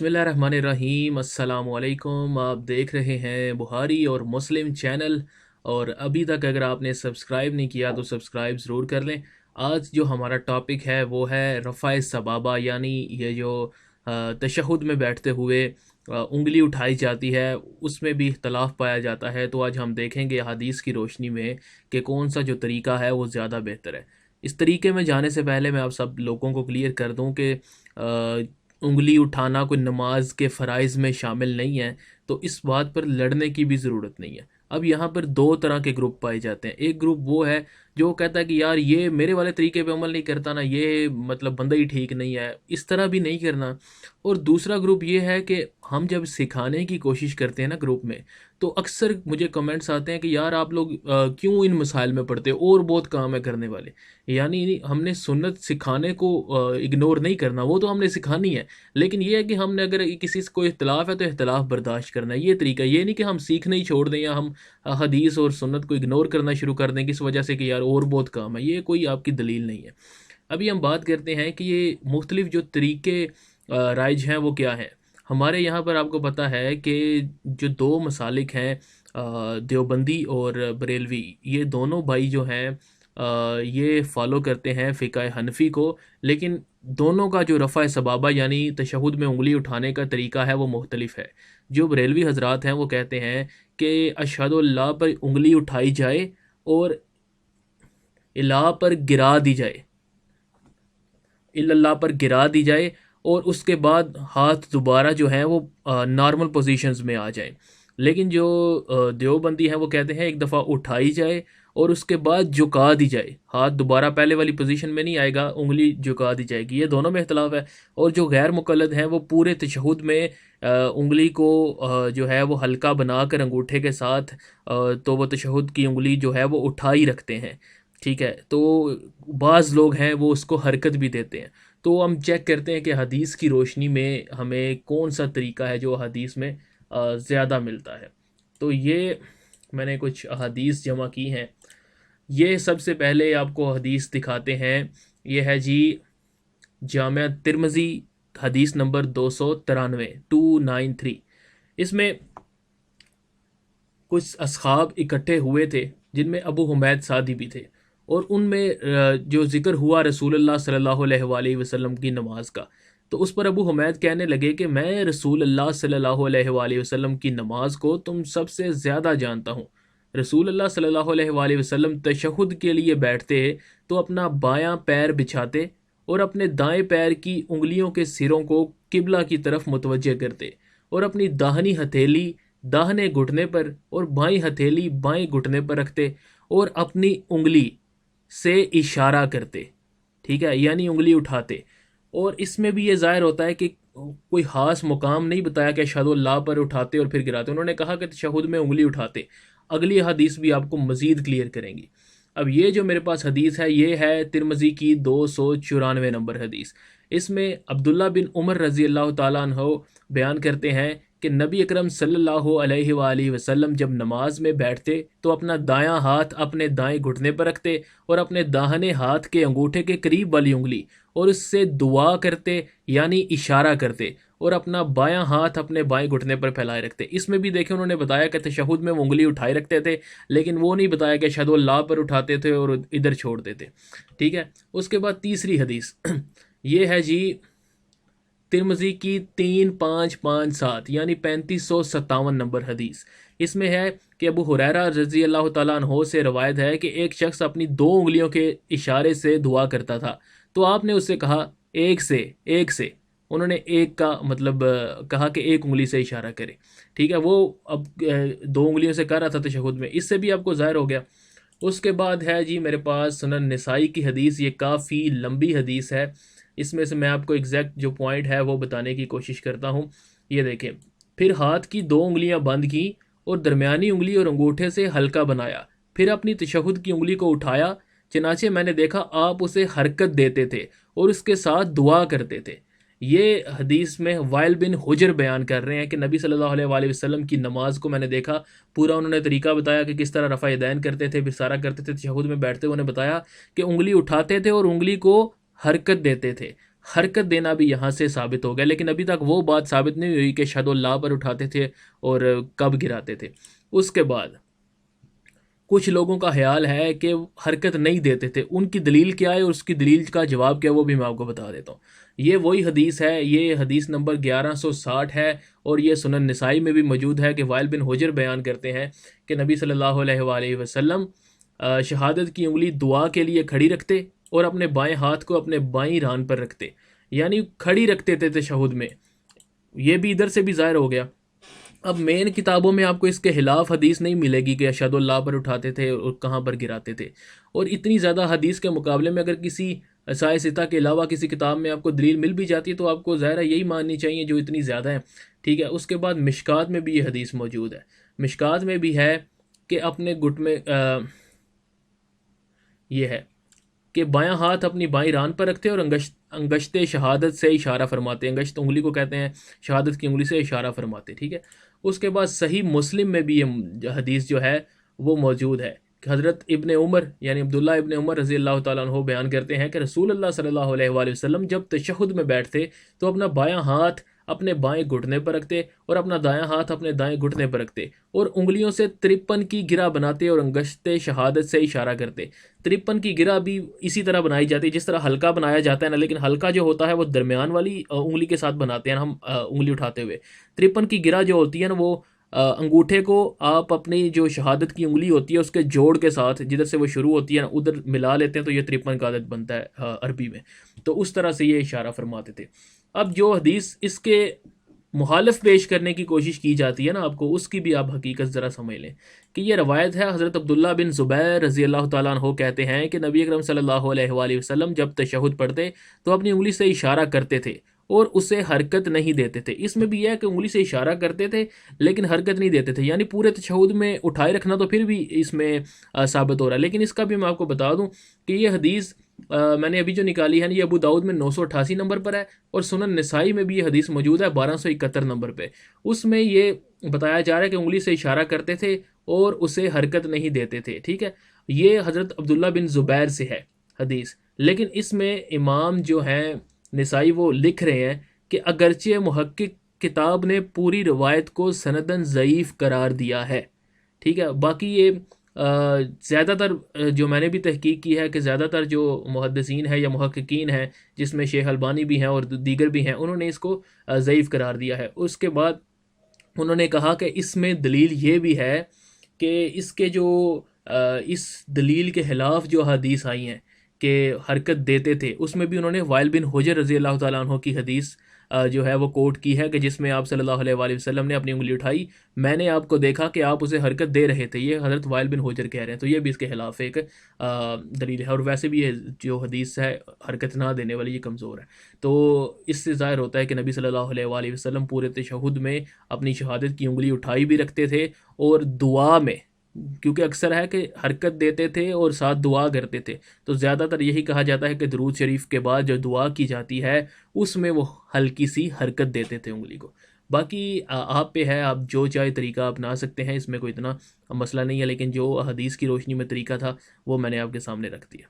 बिस्मिल्लाहिर्रहमानिर्रहीम अस्सलामुअलैकुम। आप देख रहे हैं बुहारी और मुस्लिम चैनल। और अभी तक अगर आपने सब्सक्राइब नहीं किया तो सब्सक्राइब ज़रूर कर लें। आज जो हमारा टॉपिक है वो है रफ़ाए सबाबा, यानी ये जो तशहुद में बैठते हुए उंगली उठाई जाती है उसमें भी इख्तलाफ पाया जाता है। तो आज हम देखेंगे हदीस की रोशनी में कि कौन सा जो तरीका है वो ज़्यादा बेहतर है। इस तरीके में जाने से पहले मैं आप सब लोगों को क्लियर कर दूं कि उंगली उठाना कोई नमाज के फ़राइज़ में शामिल नहीं है, तो इस बात पर लड़ने की भी ज़रूरत नहीं है। अब यहाँ पर दो तरह के ग्रुप पाए जाते हैं। एक ग्रुप वो है जो कहता है कि यार ये मेरे वाले तरीके पे अमल नहीं करता ना, ये मतलब बंदा ही ठीक नहीं है, इस तरह भी नहीं करना। और दूसरा ग्रुप ये है कि हम जब सिखाने की कोशिश करते हैं ना ग्रुप में, तो अक्सर मुझे कमेंट्स आते हैं कि यार आप लोग क्यों इन मसाइल में पढ़ते हो, और बहुत काम है करने वाले। यानी हमने सुन्नत सिखाने को इग्नोर नहीं करना, वो तो हमने सिखानी है। लेकिन ये है कि हमने अगर किसी से कोई इख्तलाफ है तो इख्तलाफ बर्दाश्त करना है, ये तरीका। ये नहीं कि हम सीखना ही छोड़ दें या हम हदीस और सुन्नत को इग्नोर करना शुरू कर दें किस वजह से कि यार और बहुत काम है, ये कोई आपकी दलील नहीं है। अभी हम बात करते हैं कि ये मुख्तलिफ जो तरीके राइज हैं वो क्या हैं। हमारे यहाँ पर आपको पता है कि जो दो मसालिक हैं, देवबंदी और बरेलवी, ये दोनों भाई जो हैं ये फॉलो करते हैं फ़िक़्ह हनफ़ी को। लेकिन दोनों का जो रफ़ा सबाबा यानी तशहुद में उंगली उठाने का तरीका है वो मुख्तलिफ है। जो बरेलवी हजरात हैं वो कहते हैं कि अशहदु अल्लाह पर उंगली उठाई जाए और इला पर गिरा दी जाए, इल्लल्लाह पर गिरा दी जाए, और उसके बाद हाथ दोबारा जो है वो नॉर्मल पोजीशंस में आ जाए। लेकिन जो देवबंदी हैं वो कहते हैं एक दफ़ा उठाई जाए और उसके बाद झुका दी जाए, हाथ दोबारा पहले वाली पोजीशन में नहीं आएगा, उंगली झुका दी जाएगी। ये दोनों में इख्तलाफ है। और जो गैर मुक़ल्लिद हैं वो पूरे तशहुद में उंगली को जो है वो हल्का बनाकर अंगूठे के साथ तो वो तशहुद की उंगली जो है वो उठा ही रखते हैं। ठीक है, तो बाज़ लोग हैं वो उसको हरकत भी देते हैं। तो हम चेक करते हैं कि हदीस की रोशनी में हमें कौन सा तरीका है जो हदीस में ज़्यादा मिलता है। तो ये मैंने कुछ हदीस जमा की हैं। ये सबसे पहले आपको हदीस दिखाते हैं। ये है जी जामिया तिरमिज़ी, हदीस नंबर 293 इसमें कुछ असहाब इकट्ठे हुए थे जिनमें अबू हुमैद सादी भी थे। और उनमें जो ज़िक्र हुआ रसूलुल्लाह सल्लल्लाहु अलैहि वसल्लम की नमाज का, तो उस पर अबू हुमैद कहने लगे कि मैं रसूलुल्लाह सल्लल्लाहु अलैहि वसल्लम की नमाज को तुम सबसे ज़्यादा जानता हूँ। रसूलुल्लाह सल्लल्लाहु अलैहि वसल्लम तशहुद के लिए बैठते तो अपना बायां पैर बिछाते और अपने दाएं पैर की उंगलियों के सिरों को किबला की तरफ मुतवज्जे करते, और अपनी दाहिनी हथेली दाहिने घुटने पर और बाईं हथेली बाएं घुटने पर रखते और अपनी उंगली से इशारा करते। ठीक है, यानी उंगली उठाते। और इसमें भी ये ज़ाहिर होता है कि कोई ख़ास मुकाम नहीं बताया कि अशहदु अल्लाह पर उठाते और फिर गिराते, उन्होंने कहा कि तशहुद में उंगली उठाते। अगली हदीस भी आपको मज़ीद क्लियर करेंगी। अब ये जो मेरे पास हदीस है ये है तिरमिज़ी की 294 नंबर हदीस। इसमें अब्दुल्ला बिन उमर रज़ी अल्लाह ताला अन्हो बयान करते हैं कि नबी अकरम सल्लल्लाहु अलैहि वसल्लम जब नमाज में बैठते तो अपना दायां हाथ अपने दाएं घुटने पर रखते और अपने दाहिने हाथ के अंगूठे के करीब वाली उंगली और उससे दुआ करते यानी इशारा करते, और अपना बायां हाथ अपने बाएं घुटने पर फैलाए रखते। इसमें भी देखें उन्होंने बताया कि तशहुद में वो उंगली उठाए रखते थे, लेकिन वो नहीं बताया कि अशहदु अल्लाह पर उठाते थे और इधर छोड़ देते। ठीक है, उसके बाद तीसरी हदीस ये है जी तिरमिज़ी की 3557 यानी 3557 नंबर हदीस। इसमें है कि अबू हुरैरा रज़ी अल्लाह ताला अन्हो से रवायत है कि एक शख्स अपनी दो उंगलियों के इशारे से दुआ करता था, तो आपने उससे कहा एक से। उन्होंने एक का मतलब कहा कि एक उंगली से इशारा करे। ठीक है, वो अब दो उंगलियों से कर रहा था तशहुद में, इससे भी आपको ज़ाहिर हो गया। उसके बाद है जी मेरे पास सुनन निसाई की हदीस। ये काफ़ी लंबी हदीस है, इसमें से मैं आपको एग्जैक्ट जो पॉइंट है वो बताने की कोशिश करता हूँ। ये देखें, फिर हाथ की दो उंगलियां बंद की और दरमियानी उंगली और अंगूठे से हल्का बनाया, फिर अपनी तशहुद की उंगली को उठाया, चनाचे मैंने देखा आप उसे हरकत देते थे और उसके साथ दुआ करते थे। ये हदीस में वाइल बिन हुजर बयान कर रहे हैं कि नबी सल्लल्लाहु अलैहि वसल्लम की नमाज को मैंने देखा, पूरा उन्होंने तरीका बताया कि किस तरह रफ़ा यदैन करते थे, फिर सारा करते थे। तशहुद में बैठते हुए उन्होंने बताया कि उंगली उठाते थे और उंगली को हरकत देते थे, हरकत देना भी यहाँ से साबित हो गया। लेकिन अभी तक वो बात साबित नहीं हुई कि शहदुल्लाह पर उठाते थे और कब गिराते थे। उसके बाद कुछ लोगों का ख्याल है कि हरकत नहीं देते थे, उनकी दलील क्या है और उसकी दलील का जवाब क्या है वो भी मैं आपको बता देता हूँ। ये वही हदीस है, ये हदीस नंबर 1160 है और ये सुनन निसाई में भी मौजूद है कि वाइल बिन हुजर बयान करते हैं कि नबी सल्लल्लाहु अलैहि वसल्लम शहादत की उंगली दुआ के लिए खड़ी रखते और अपने बाएं हाथ को अपने बाईं रान पर रखते, यानी खड़ी रखते थे तशहुद में। ये भी इधर से भी ज़ाहिर हो गया। अब मेन किताबों में आपको इसके खिलाफ हदीस नहीं मिलेगी कि अशहदुल्लाह पर उठाते थे और कहाँ पर गिराते थे। और इतनी ज़्यादा हदीस के मुकाबले में अगर किसी साए सिता के अलावा किसी किताब में आपको दलील मिल भी जाती है तो आपको ज़ाहिर यही माननी चाहिए जो इतनी ज़्यादा है। ठीक है, उसके बाद मिशकात में भी ये हदीस मौजूद है। मिशकात में भी है कि अपने गुट में ये है कि बायां हाथ अपनी बाईं रान पर रखते हैं और अंगश्त शहादत से इशारा फरमाते हैं। अंगश्त उंगली को कहते हैं, शहादत की उंगली से इशारा फरमाते। ठीक है, उसके बाद सही मुस्लिम में भी ये हदीस जो है वो मौजूद है कि हज़रत इब्ने उमर यानी अब्दुल्ला इब्ने उमर रज़ी अल्लाह ताला अन्हु बयान करते हैं कि रसूल अल्लाह सल्लल्लाहु अलैहि वसल्लम जब तशहुद में बैठते तो अपना बायां हाथ अपने बाएं घुटने पर रखते और अपना दायां हाथ अपने दाएं घुटने पर रखते और उंगलियों से 53 की गिरा बनाते और अंगश्त शहादत से इशारा करते। 53 की गिरा भी इसी तरह बनाई जाती है जिस तरह हल्का बनाया जाता है ना, लेकिन हल्का जो होता है वो दरमियान वाली उंगली के साथ बनाते हैं हम उंगली उठाते हुए। 53 की गिरा जो होती है ना वो अंगूठे को आप अपनी जो शहादत की उंगली होती है उसके जोड़ के साथ जिधर से वो शुरू होती है ना उधर मिला लेते हैं तो ये 53 का आदत बनता है अरबी में। तो उस तरह से ये इशारा फरमाते थे। अब जो हदीस इसके मुखालिफ पेश करने की कोशिश की जाती है ना आपको, उसकी भी आप हकीकत ज़रा समझ लें कि ये रवायत है। हज़रत अब्दुल्ला बिन ज़ुबैर रज़ी अल्लाह ताला अन्हु कहते हैं कि नबी अकरम सल्लल्लाहु अलैहि वसल्लम जब तशहुद पढ़ते तो अपनी उंगली से इशारा करते थे और उसे हरकत नहीं देते थे। इसमें भी यह है कि उंगली से इशारा करते थे लेकिन हरकत नहीं देते थे, यानी पूरे तशहुद में उठाए रखना तो फिर भी इसमें साबित हो रहा है। लेकिन इसका भी मैं आपको बता दूं कि ये हदीस मैंने अभी जो निकाली है ना ये अबू दाऊद में 988 नंबर पर है और सुनन निसाई में भी ये हदीस मौजूद है 1271 नंबर पे। उसमें ये बताया जा रहा है कि उंगली से इशारा करते थे और उसे हरकत नहीं देते थे। ठीक है, ये हज़रत अब्दुल्ला बिन ज़ुबैर से है हदीस। लेकिन इसमें इमाम जो हैं निसाई वो लिख रहे हैं कि अगरचे मुहक्किक किताब ने पूरी रवायत को सनदन ज़ईफ़ करार दिया है। ठीक है, बाकी ये ज़्यादातर जो मैंने भी तहकीक की है कि ज़्यादातर जो मुहद्दिसीन है या मुहक्किकीन हैं जिसमें शेख अलबानी भी हैं और दीगर भी हैं उन्होंने इसको ज़ईफ़ करार दिया है। उसके बाद उन्होंने कहा कि इसमें दलील ये भी है कि इसके जो इस दलील के ख़िलाफ़ जो हदीस आई हैं कि हरकत देते थे उसमें भी उन्होंने वाइल बिन हुजर रज़ी अल्लाह ताला अन्हु की हदीस जो है वो कोट की है कि जिसमें आप सल्लल्लाहु अलैहि वसल्लम ने अपनी उंगली उठाई, मैंने आपको देखा कि आप उसे हरकत दे रहे थे। ये हज़रत वाइल बिन हुजर कह रहे हैं, तो ये भी इसके खिलाफ एक दलील है। और वैसे भी ये जो हदीस है हरकत ना देने वाली ये कमज़ोर है। तो इससे ज़ाहिर होता है कि नबी सल्लल्लाहु अलैहि वसल्लम पूरे तशहुद में अपनी शहादत की उंगली उठाई भी रखते थे और दुआ में, क्योंकि अक्सर है कि हरकत देते थे और साथ दुआ करते थे, तो ज़्यादातर यही कहा जाता है कि दरूद शरीफ के बाद जो दुआ की जाती है उसमें वो हल्की सी हरकत देते थे उंगली को। बाकी आप पे है, आप जो चाहे तरीका अपना सकते हैं, इसमें कोई इतना मसला नहीं है। लेकिन जो हदीस की रोशनी में तरीका था वो मैंने आपके सामने रख दिया।